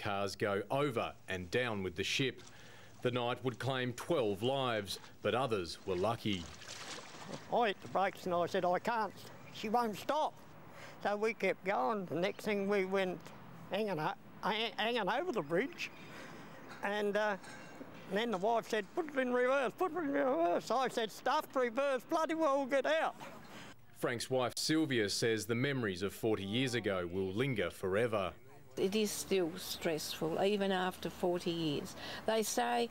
cars go over and down with the ship. The night would claim 12 lives, but others were lucky. I hit the brakes and I said, I can't, she won't stop. So we kept going. The next thing we went hanging over the bridge, and then the wife said, put it in reverse, put it in reverse. I said, stuffed reverse, bloody well get out. Frank's wife Sylvia says the memories of 40 years ago will linger forever. It is still stressful, even after 40 years. They say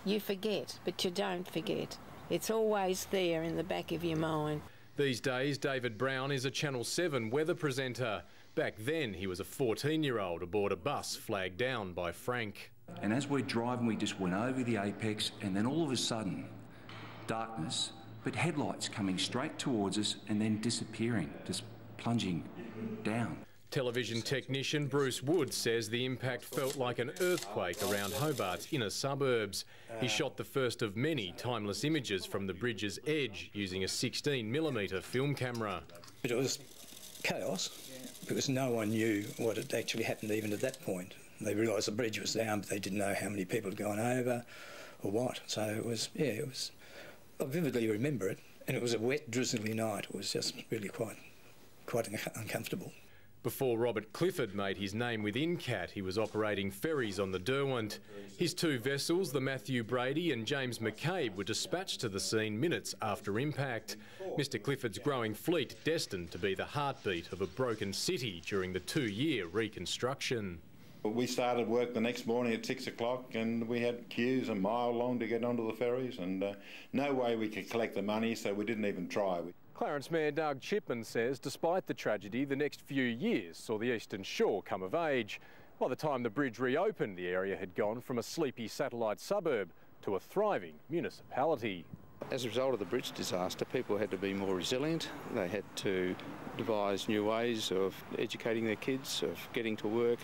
you forget, but you don't forget. It's always there in the back of your mind. These days, David Brown is a Channel 7 weather presenter. Back then, he was a 14-year-old aboard a bus flagged down by Frank. And as we're driving, we just went over the apex, and then all of a sudden, darkness, but headlights coming straight towards us and then disappearing, just plunging down. Television technician Bruce Wood says the impact felt like an earthquake around Hobart's inner suburbs. He shot the first of many timeless images from the bridge's edge using a 16mm film camera. But it was chaos because no one knew what had actually happened even at that point. They realised the bridge was down, but they didn't know how many people had gone over or what. So it was, I vividly remember it, and it was a wet, drizzly night. It was just really quite uncomfortable. Before Robert Clifford made his name with Incat, he was operating ferries on the Derwent. His two vessels, the Matthew Brady and James McCabe, were dispatched to the scene minutes after impact. Mr Clifford's growing fleet destined to be the heartbeat of a broken city during the 2-year reconstruction. We started work the next morning at 6 o'clock and we had queues a mile long to get onto the ferries, and no way we could collect the money, so we didn't even try. Clarence Mayor Doug CHIPMAN says despite the tragedy, the next few years saw the Eastern Shore come of age. By the time the bridge reopened, the area had gone from a sleepy satellite suburb to a thriving municipality. As a result of the bridge disaster, people had to be more resilient. They had to devise new ways of educating their kids, of getting to work,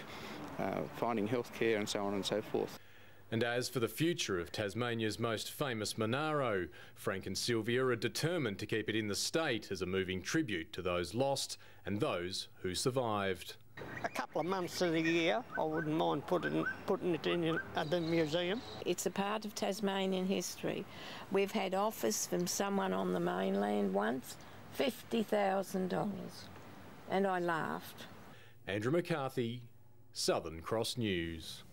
finding healthcare and so on and so forth. And as for the future of Tasmania's most famous Monaro, Frank and Sylvia are determined to keep it in the state as a moving tribute to those lost and those who survived. A couple of months of the year, I wouldn't mind putting it in the museum. It's a part of Tasmanian history. We've had offers from someone on the mainland once, $50,000, and I laughed. Andrew McCarthy, Southern Cross News.